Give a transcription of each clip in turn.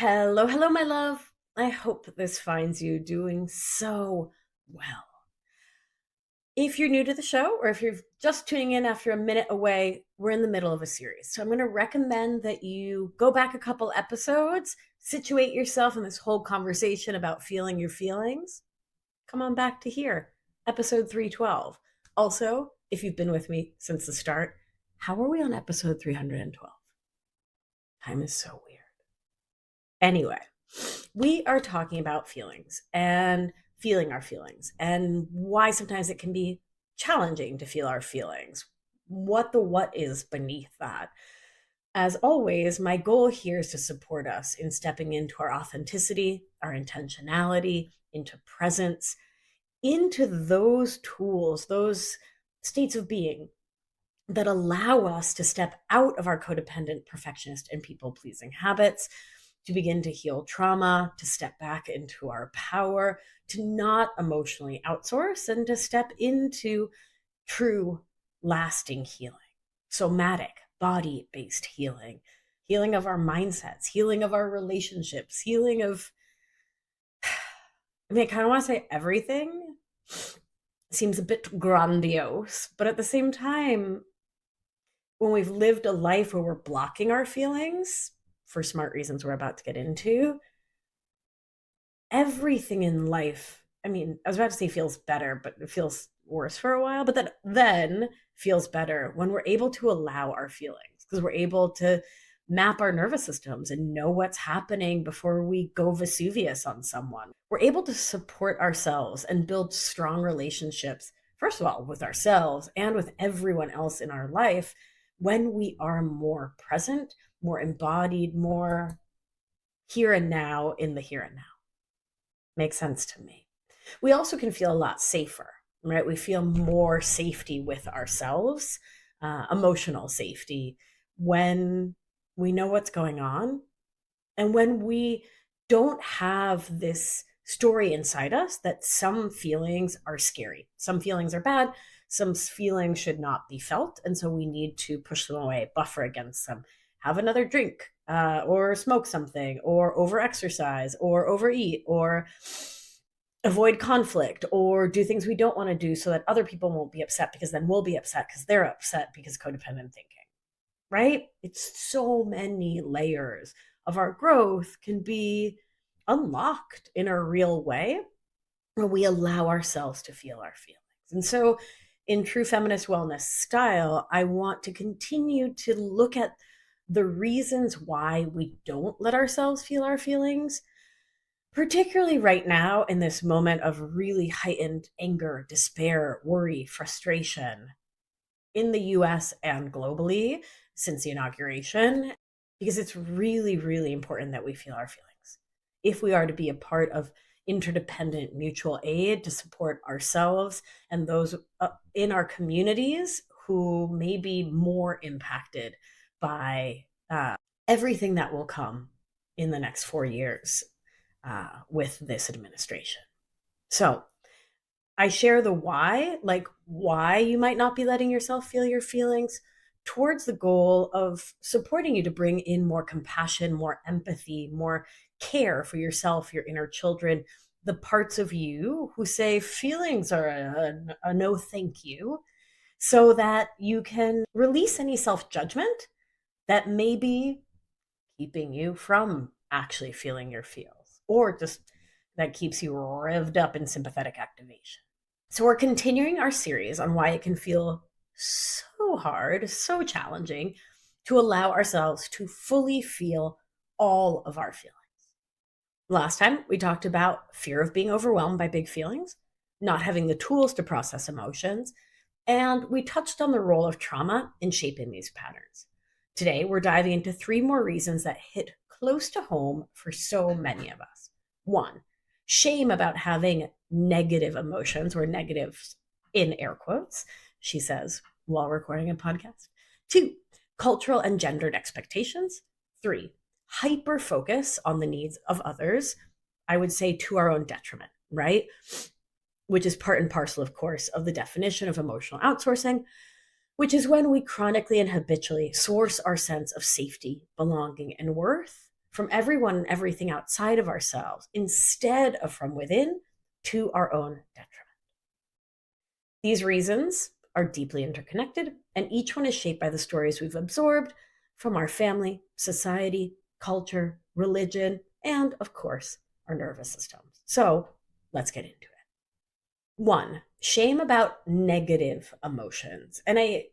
Hello, hello, my love. I hope this finds you doing so well. If you're new to the show or if you're just tuning in after a minute away, we're in the middle of a series. So I'm going to recommend that you go back a couple episodes, situate yourself in this whole conversation about feeling your feelings. Come on back to here, episode 312. Also, if you've been with me since the start, how are we on episode 312? Time is so weird. Anyway, we are talking about feelings and feeling our feelings and why sometimes it can be challenging to feel our feelings. What is beneath that? As always, my goal here is to support us in stepping into our authenticity, our intentionality, into presence, into those tools, those states of being that allow us to step out of our codependent, perfectionist, and people pleasing habits, to begin to heal trauma, to step back into our power, to not emotionally outsource, and to step into true, lasting healing. Somatic, body based healing, healing of our mindsets, healing of our relationships, healing of, I kind of want to say everything. Seems a bit grandiose, but at the same time, when we've lived a life where we're blocking our feelings for smart reasons we're about to get into, everything in life, I was about to say feels better, but it feels worse for a while, but then feels better when we're able to allow our feelings, because we're able to map our nervous systems and know what's happening before we go Vesuvius on someone. We're able to support ourselves and build strong relationships, first of all, with ourselves and with everyone else in our life when we are more present, more embodied, more here and now in the here and now. Makes sense to me. We also can feel a lot safer, right? We feel more safety with ourselves, emotional safety, when we know what's going on and when we don't have this story inside us that some feelings are scary, some feelings are bad, some feelings should not be felt. And so we need to push them away, buffer against them, have another drink, or smoke something, or overexercise, or overeat, or avoid conflict, or do things we don't want to do so that other people won't be upset, because then we'll be upset because they're upset, because codependent thinking, right? It's so many layers of our growth can be unlocked in a real way when we allow ourselves to feel our feelings. And so, in true feminist wellness style, I want to continue to look at the reasons why we don't let ourselves feel our feelings, particularly right now in this moment of really heightened anger, despair, worry, frustration in the US and globally since the inauguration, because it's really, really important that we feel our feelings if we are to be a part of interdependent mutual aid to support ourselves and those in our communities who may be more impacted by everything that will come in the next 4 years with this administration. So I share the why, like why you might not be letting yourself feel your feelings, towards the goal of supporting you to bring in more compassion, more empathy, more care for yourself, your inner children, the parts of you who say feelings are a no thank you, so that you can release any self judgment that may be keeping you from actually feeling your feels, or just that keeps you revved up in sympathetic activation. So, we're continuing our series on why it can feel so hard, so challenging to allow ourselves to fully feel all of our feelings. Last time, we talked about fear of being overwhelmed by big feelings, not having the tools to process emotions, and we touched on the role of trauma in shaping these patterns. Today, we're diving into 3 more reasons that hit close to home for so many of us. 1, shame about having negative emotions, or negatives in air quotes, she says while recording a podcast. 2, cultural and gendered expectations. 3, hyper focus on the needs of others, I would say to our own detriment, right? Which is part and parcel, of course, of the definition of emotional outsourcing, which is when we chronically and habitually source our sense of safety, belonging, and worth from everyone and everything outside of ourselves instead of from within to our own detriment. These reasons are deeply interconnected, and each one is shaped by the stories we've absorbed from our family, society, culture, religion, and of course, our nervous systems. So let's get into it. One, shame about negative emotions. And I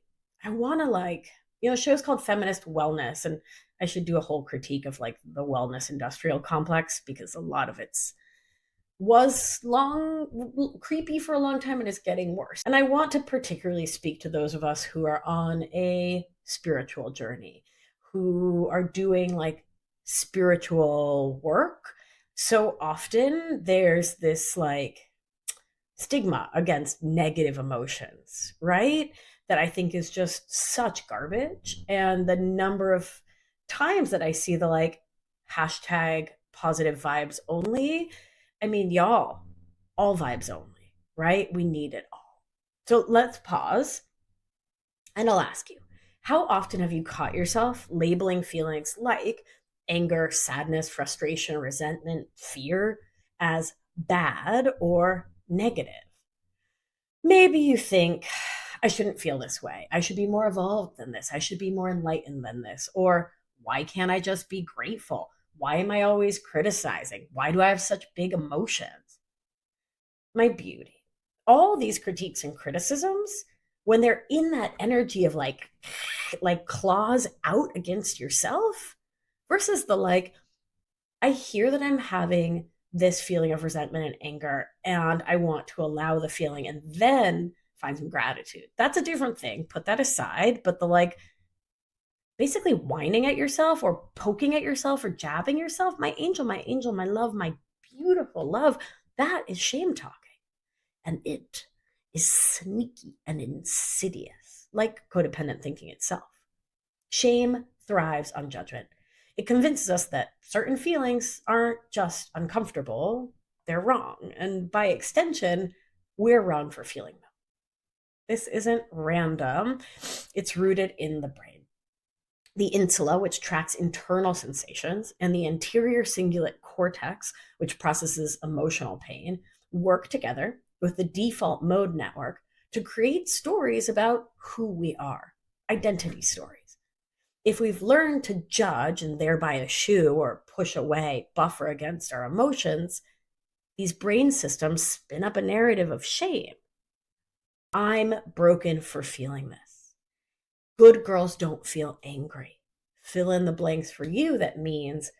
want to show's called Feminist Wellness, and I should do a whole critique of like the wellness industrial complex because a lot of it's was long creepy for a long time and is getting worse. And I want to particularly speak to those of us who are on a spiritual journey, who are doing like spiritual work. So often there's this like stigma against negative emotions, right? That I think is just such garbage. And the number of times that I see the like hashtag positive vibes only, I mean, y'all, all vibes only, right? We need it all. So let's pause and I'll ask you, how often have you caught yourself labeling feelings like anger, sadness, frustration, resentment, fear as bad or negative? Maybe you think, I shouldn't feel this way. I should be more evolved than this. I should be more enlightened than this. Or why can't I just be grateful? Why am I always criticizing? Why do I have such big emotions? My beauty. All these critiques and criticisms, when they're in that energy of like claws out against yourself versus the like, I hear that I'm having this feeling of resentment and anger, and I want to allow the feeling and then find some gratitude. That's a different thing. Put that aside. But the like basically whining at yourself or poking at yourself or jabbing yourself, my angel, my love, my beautiful love, that is shame talking. And it is sneaky and insidious, like codependent thinking itself. Shame thrives on judgment. It convinces us that certain feelings aren't just uncomfortable, they're wrong. And by extension, we're wrong for feeling them. This isn't random, it's rooted in the brain. The insula, which tracks internal sensations, and the anterior cingulate cortex, which processes emotional pain, work together with the default mode network to create stories about who we are, identity stories. If we've learned to judge and thereby eschew or push away, buffer against our emotions, these brain systems spin up a narrative of shame. I'm broken for feeling this. Good girls don't feel angry. Fill in the blanks for you. That means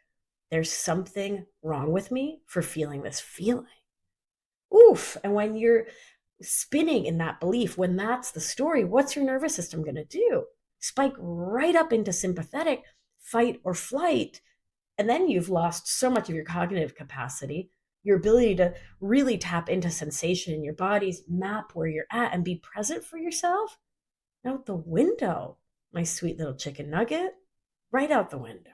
there's something wrong with me for feeling this feeling. Oof. And when you're spinning in that belief, when that's the story, what's your nervous system going to do? Spike right up into sympathetic, fight or flight. And then you've lost so much of your cognitive capacity, your ability to really tap into sensation in your body's map where you're at and be present for yourself. Out the window, my sweet little chicken nugget, right out the window.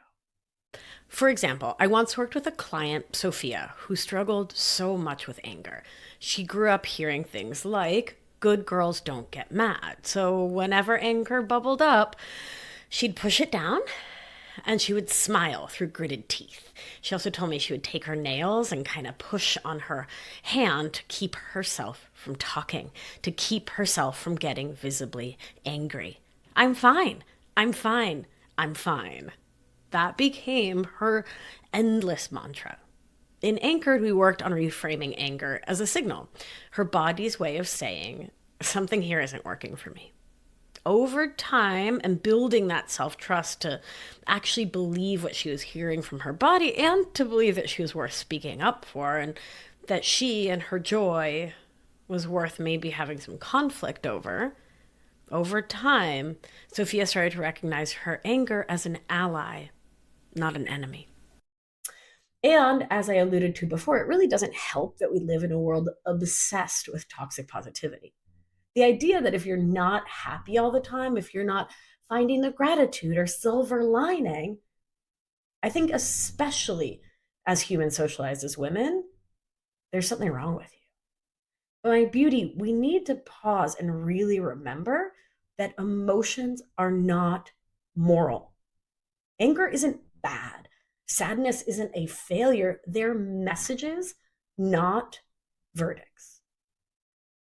For example, I once worked with a client, Sophia, who struggled so much with anger. She grew up hearing things like, good girls don't get mad. So whenever anger bubbled up, she'd push it down and she would smile through gritted teeth. She also told me she would take her nails and kind of push on her hand to keep herself from talking, to keep herself from getting visibly angry. I'm fine. I'm fine. I'm fine. That became her endless mantra. In Anchored, we worked on reframing anger as a signal, her body's way of saying, something here isn't working for me. Over time and building that self-trust to actually believe what she was hearing from her body and to believe that she was worth speaking up for and that she and her joy was worth maybe having some conflict over. Over time, Sophia started to recognize her anger as an ally, not an enemy. And as I alluded to before, it really doesn't help that we live in a world obsessed with toxic positivity. The idea that if you're not happy all the time, if you're not finding the gratitude or silver lining, I think especially as human socialized as women, there's something wrong with you. But my beauty, we need to pause and really remember that emotions are not moral. Anger isn't bad. Sadness isn't a failure, they're messages, not verdicts.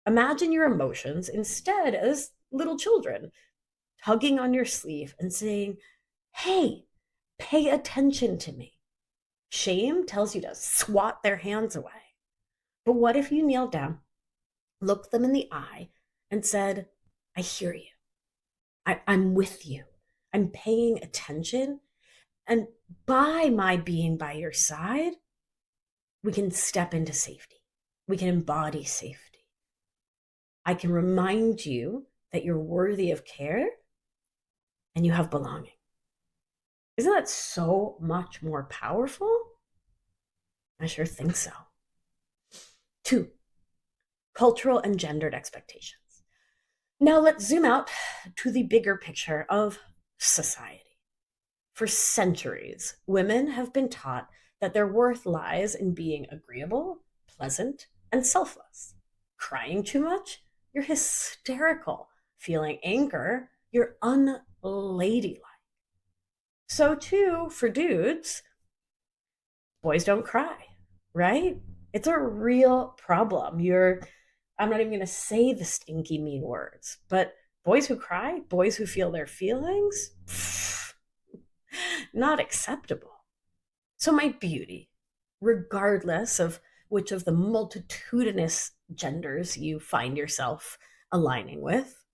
Imagine your emotions instead as little children tugging on your sleeve and saying, hey, pay attention to me. Shame tells you to swat their hands away. But what if you kneeled down, looked them in the eye, and said, I hear you. I'm with you. I'm paying attention. And by my being by your side, we can step into safety. We can embody safety. I can remind you that you're worthy of care and you have belonging. Isn't that so much more powerful? I sure think so. 2, cultural and gendered expectations. Now let's zoom out to the bigger picture of society. For centuries, women have been taught that their worth lies in being agreeable, pleasant, and selfless. Crying too much? You're hysterical. Feeling anger? You're unladylike. So, too, for dudes, boys don't cry, right? It's a real problem. I'm not even going to say the stinky, mean words, but boys who cry, boys who feel their feelings, not acceptable. So, my beauty, regardless of which of the multitudinous genders you find yourself aligning with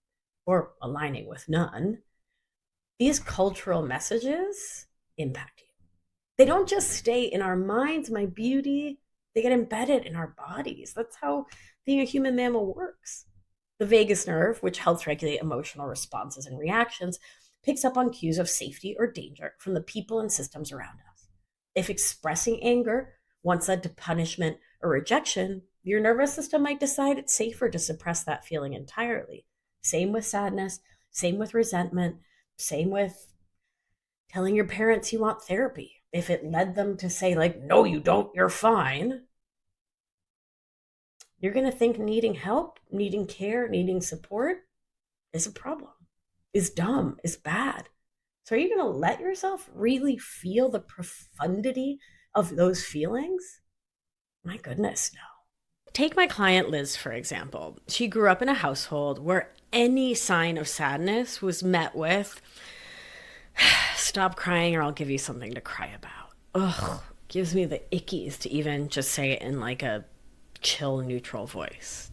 or aligning with none, these cultural messages impact you. They don't just stay in our minds, my beauty, they get embedded in our bodies. That's how being a human mammal works. The vagus nerve, which helps regulate emotional responses and reactions, picks up on cues of safety or danger from the people and systems around us. If expressing anger once led to punishment or rejection, your nervous system might decide it's safer to suppress that feeling entirely. Same with sadness, same with resentment, same with telling your parents you want therapy. If it led them to say, like, no, you don't, you're fine, you're going to think needing help, needing care, needing support is a problem, is dumb, is bad. So are you going to let yourself really feel the profundity of those feelings? My goodness, no. Take my client Liz, for example. She grew up in a household where any sign of sadness was met with, stop crying or I'll give you something to cry about. Ugh, gives me the ickies to even just say it in like a chill, neutral voice.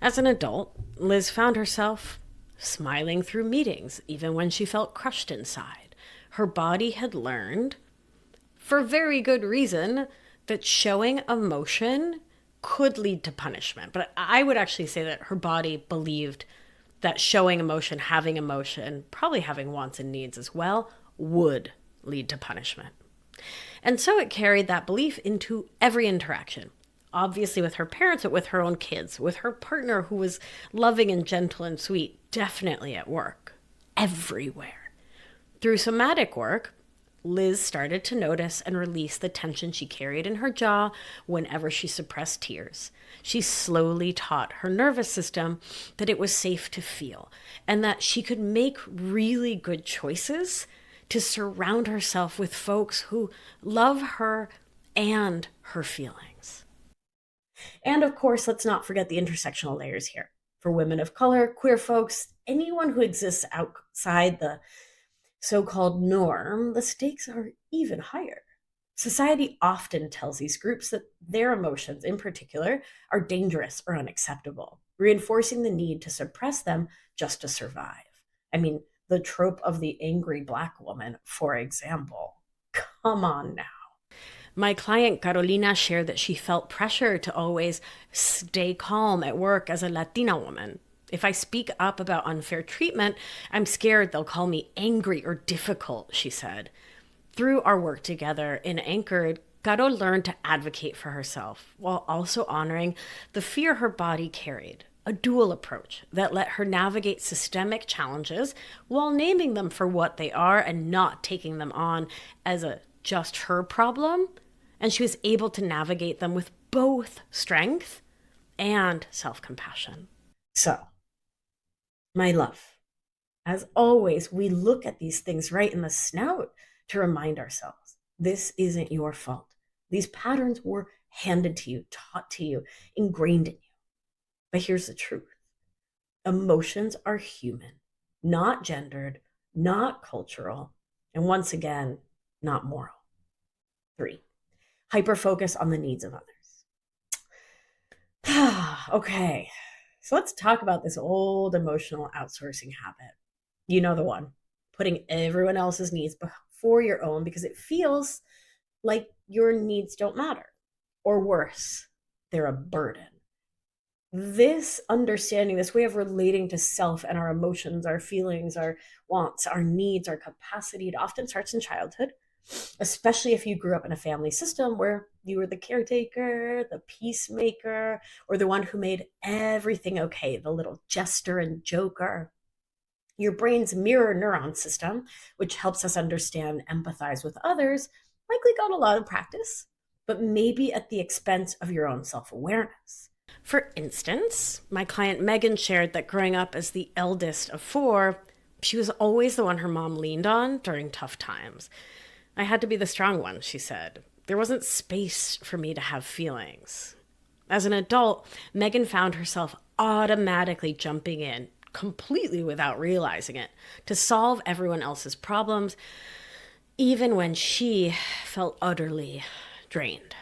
As an adult, Liz found herself smiling through meetings, even when she felt crushed inside. Her body had learned, for very good reason, that showing emotion could lead to punishment. But I would actually say that her body believed that showing emotion, probably having wants and needs as well, would lead to punishment. And so it carried that belief into every interaction. Obviously with her parents, but with her own kids, with her partner who was loving and gentle and sweet, definitely at work, everywhere. Through somatic work, Liz started to notice and release the tension she carried in her jaw whenever she suppressed tears. She slowly taught her nervous system that it was safe to feel and that she could make really good choices to surround herself with folks who love her and her feelings. And of course, let's not forget the intersectional layers here. For women of color, queer folks, anyone who exists outside the so-called norm, the stakes are even higher. Society often tells these groups that their emotions, in particular, are dangerous or unacceptable, reinforcing the need to suppress them just to survive. I mean, the trope of the angry Black woman, for example. Come on now. My client Carolina shared that she felt pressure to always stay calm at work as a Latina woman. If I speak up about unfair treatment, I'm scared they'll call me angry or difficult, she said. Through our work together in Anchored, Caro learned to advocate for herself while also honoring the fear her body carried, a dual approach that let her navigate systemic challenges while naming them for what they are and not taking them on as a just her problem. And she was able to navigate them with both strength and self-compassion. So, my love, as always, we look at these things right in the snout to remind ourselves This isn't your fault. These patterns were handed to you, taught to you, ingrained in you. But here's the truth: emotions are human, not gendered, not cultural, and once again, not moral. 3, hyper focus on the needs of others. Okay, so let's talk about this old emotional outsourcing habit. You know the one: putting everyone else's needs before your own because it feels like your needs don't matter. Or worse, they're a burden. This understanding, this way of relating to self and our emotions, our feelings, our wants, our needs, our capacity, it often starts in childhood, especially if you grew up in a family system where you were the caretaker, the peacemaker, or the one who made everything okay, the little jester and joker. Your brain's mirror neuron system, which helps us understand, empathize with others, likely got a lot of practice, but maybe at the expense of your own self awareness. For instance, my client Megan shared that growing up as the eldest of 4, she was always the one her mom leaned on during tough times. I had to be the strong one, she said. There wasn't space for me to have feelings. As an adult, Megan found herself automatically jumping in, completely without realizing it, to solve everyone else's problems, even when she felt utterly drained.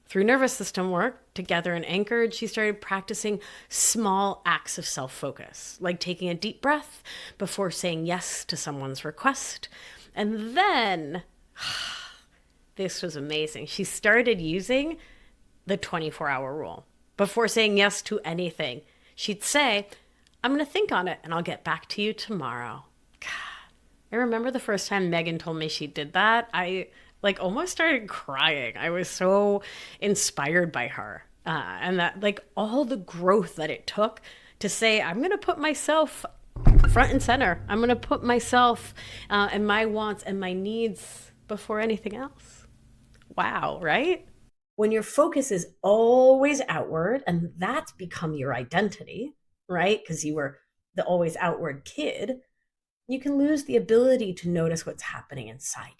Through nervous system work, together and anchored, she started practicing small acts of self-focus, like taking a deep breath before saying yes to someone's request. And then, this was amazing, she started using the 24-hour rule. Before saying yes to anything, she'd say, I'm going to think on it and I'll get back to you tomorrow. God, I remember the first time Megan told me she did that, I almost started crying. I was so inspired by her. And that all the growth that it took to say, I'm going to put myself front and center. I'm going to put myself and my wants and my needs before anything else. Wow, right? When your focus is always outward and that's become your identity, right? Because you were the always outward kid, you can lose the ability to notice what's happening inside you.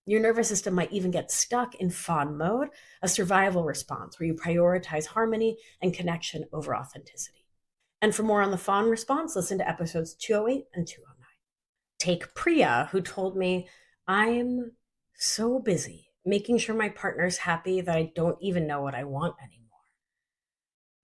Your nervous system might even get stuck in fawn mode, a survival response where you prioritize harmony and connection over authenticity. And for more on the fawn response, listen to episodes 208 and 209. Take Priya, who told me, I'm so busy making sure my partner's happy that I don't even know what I want anymore.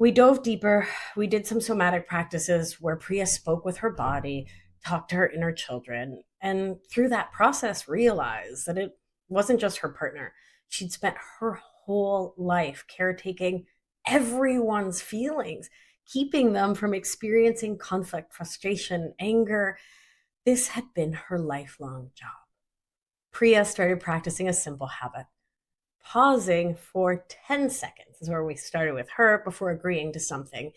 We dove deeper. We did some somatic practices where Priya spoke with her body, talked to her inner children, and through that process realized that it wasn't just her partner. She'd spent her whole life caretaking everyone's feelings, keeping them from experiencing conflict, frustration, anger. This had been her lifelong job. Priya started practicing a simple habit: pausing for 10 seconds is where we started with her before agreeing to something,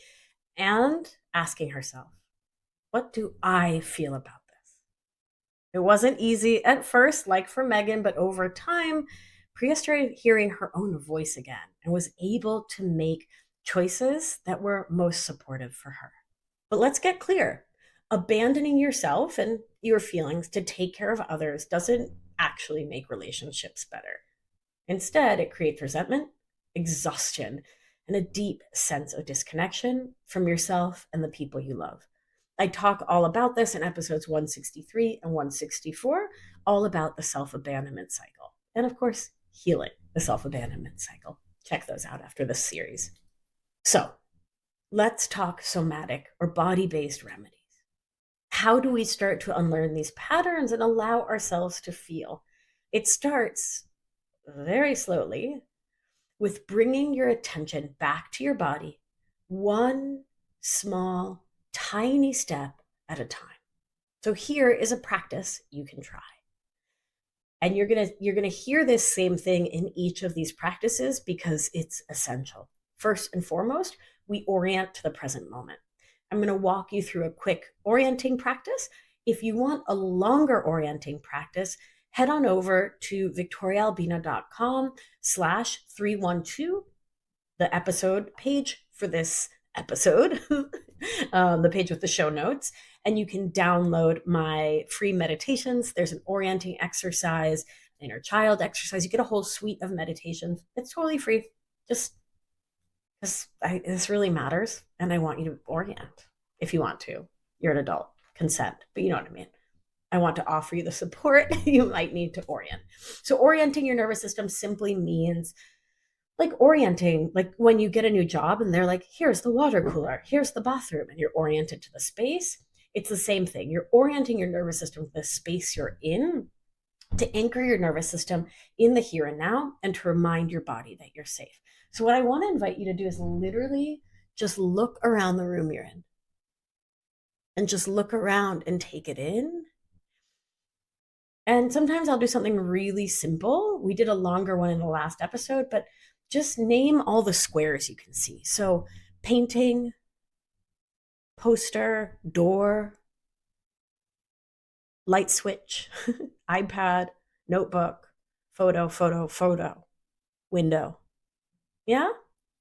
and asking herself, what do I feel about this? It wasn't easy at first, like for Megan, but over time, Priya started hearing her own voice again and was able to make choices that were most supportive for her. But let's get clear: abandoning yourself and your feelings to take care of others doesn't actually make relationships better. Instead, it creates resentment, exhaustion, and a deep sense of disconnection from yourself and the people you love. I talk all about this in episodes 163 and 164, all about the self-abandonment cycle. And of course, healing the self-abandonment cycle. Check those out after this series. So let's talk somatic or body-based remedies. How do we start to unlearn these patterns and allow ourselves to feel? It starts very slowly with bringing your attention back to your body, one small, tiny step at a time. So here is a practice you can try. And you're going to hear this same thing in each of these practices because it's essential. First and foremost, we orient to the present moment. I'm going to walk you through a quick orienting practice. If you want a longer orienting practice, head on over to victoriaalbina.com/312, the episode page for this episode, the page with the show notes, and you can download my free meditations. There's an orienting exercise inner child exercise. You get a whole suite of meditations. It's totally free. Just because this really matters. And I want you to orient if you want to. You're an adult, consent, but you know what I mean. I want to offer you the support you might need to orient. So, orienting your nervous system simply means like orienting, like when you get a new job and they're like, here's the water cooler, here's the bathroom, and you're oriented to the space. It's the same thing. You're orienting your nervous system to the space you're in to anchor your nervous system in the here and now and to remind your body that you're safe. So, what I want to invite you to do is literally just look around the room you're in and just look around and take it in. And sometimes I'll do something really simple. We did a longer one in the last episode, but just name all the squares you can see. So, painting, poster, door, light switch, iPad, notebook, photo, window. Yeah?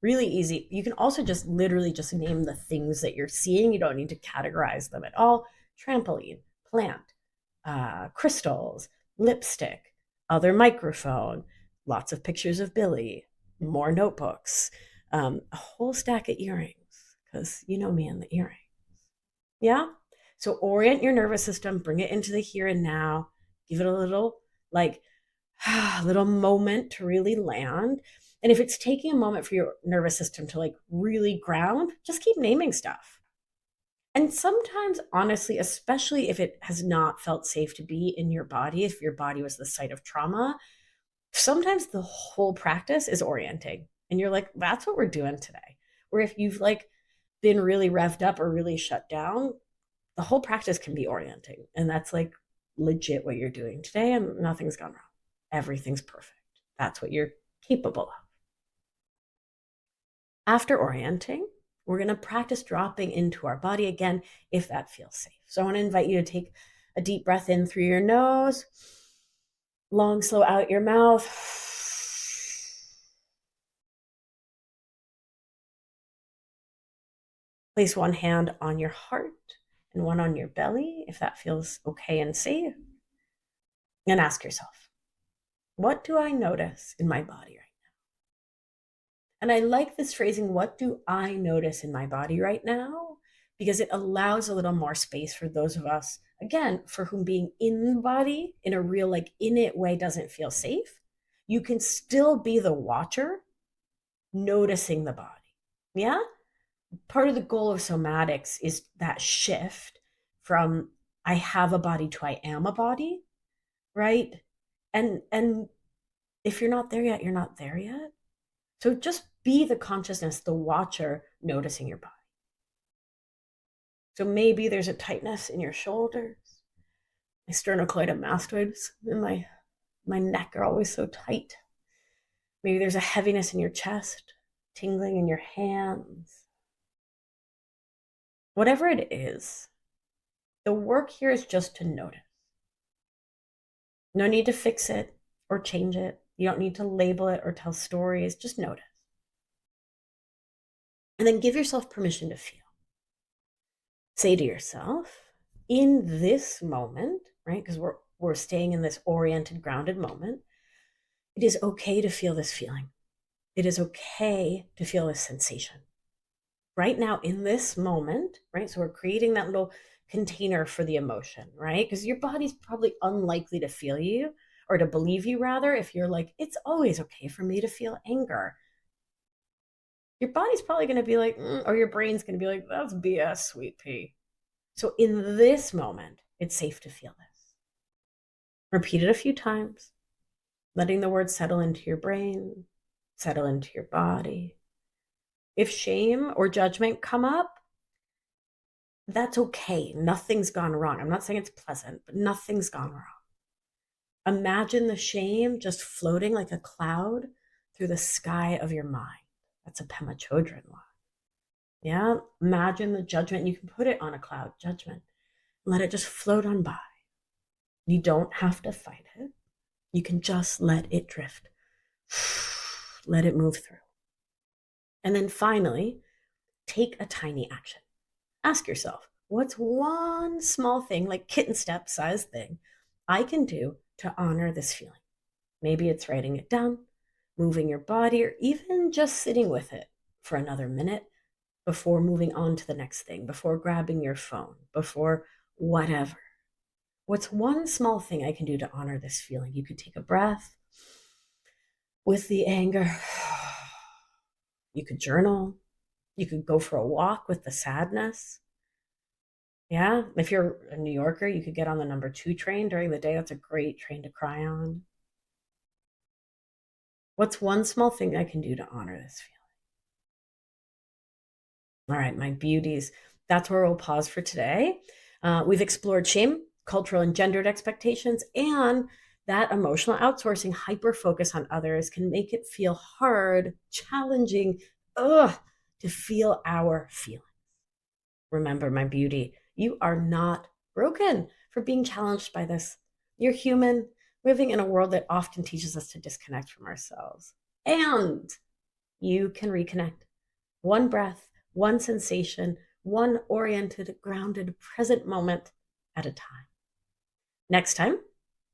Really easy. You can also just literally just name the things that you're seeing. You don't need to categorize them at all. Trampoline, plant, crystals, lipstick, other microphone, lots of pictures of Billy, more notebooks, a whole stack of earrings, because you know me and the earrings. Yeah? So orient your nervous system, bring it into the here and now, give it a little, like, little moment to really land. And if it's taking a moment for your nervous system to like really ground, just keep naming stuff. And sometimes, honestly, especially if it has not felt safe to be in your body, if your body was the site of trauma, sometimes the whole practice is orienting. And you're like, that's what we're doing today. Or if you've like been really revved up or really shut down, the whole practice can be orienting. And that's like legit what you're doing today. And nothing's gone wrong. Everything's perfect. That's what you're capable of. After orienting, we're going to practice dropping into our body again if that feels safe. So I want to invite you to take a deep breath in through your nose, long, slow out your mouth. Place one hand on your heart and one on your belly if that feels okay and safe. And ask yourself, what do I notice in my body right now? And I like this phrasing, what do I notice in my body right now? Because it allows a little more space for those of us, again, for whom being in the body in a real, like in it way doesn't feel safe. You can still be the watcher noticing the body. Yeah? Part of the goal of somatics is that shift from I have a body to I am a body, right? And if you're not there yet, you're not there yet. So just be the consciousness, the watcher noticing your body. So maybe there's a tightness in your shoulders. My sternocleidomastoids in my neck are always so tight. Maybe there's a heaviness in your chest, tingling in your hands. Whatever it is, the work here is just to notice. No need to fix it or change it. You don't need to label it or tell stories. Just notice. And then give yourself permission to feel. Say to yourself, in this moment, right? Because we're staying in this oriented, grounded moment, it is okay to feel this feeling. It is okay to feel this sensation. Right now, in this moment, right? So we're creating that little container for the emotion, right? Because your body's probably unlikely to feel you or to believe you rather if you're like, it's always okay for me to feel anger. Your body's probably going to be like, or your brain's going to be like, that's BS, sweet pea. So in this moment, it's safe to feel this. Repeat it a few times, letting the words settle into your brain, settle into your body. If shame or judgment come up, that's okay. Nothing's gone wrong. I'm not saying it's pleasant, but nothing's gone wrong. Imagine the shame just floating like a cloud through the sky of your mind. That's a Pema Chodron line. Yeah, imagine the judgment. You can put it on a cloud, judgment. Let it just float on by. You don't have to fight it. You can just let it drift. Let it move through. And then finally, take a tiny action. Ask yourself, what's one small thing, like kitten step size thing, I can do to honor this feeling? Maybe it's writing it down, moving your body, or even just sitting with it for another minute before moving on to the next thing, before grabbing your phone, before whatever. What's one small thing I can do to honor this feeling? You could take a breath with the anger. You could journal. You could go for a walk with the sadness. Yeah. If you're a New Yorker, you could get on the number 2 train during the day. That's a great train to cry on. What's one small thing I can do to honor this feeling? All right, my beauties. That's where we'll pause for today. We've explored shame, cultural and gendered expectations, and that emotional outsourcing hyper focus on others can make it feel hard, challenging, to feel our feelings. Remember, my beauty, you are not broken for being challenged by this. You're human, living in a world that often teaches us to disconnect from ourselves. And you can reconnect. One breath, one sensation, one oriented, grounded, present moment at a time. Next time,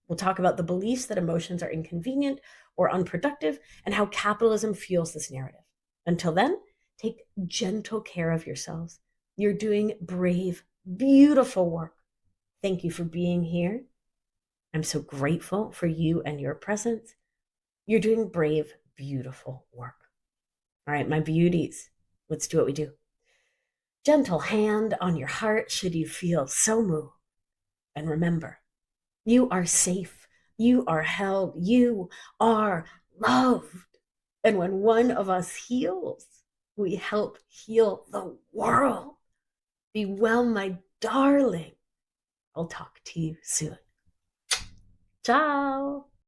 we'll talk about the beliefs that emotions are inconvenient or unproductive and how capitalism fuels this narrative. Until then, take gentle care of yourselves. You're doing brave, beautiful work. Thank you for being here. I'm so grateful for you and your presence. You're doing brave, beautiful work. All right, my beauties, let's do what we do. Gentle hand on your heart should you feel so moved. And remember, you are safe. You are held. You are loved. And when one of us heals, we help heal the world. Be well, my darling. I'll talk to you soon. Ciao.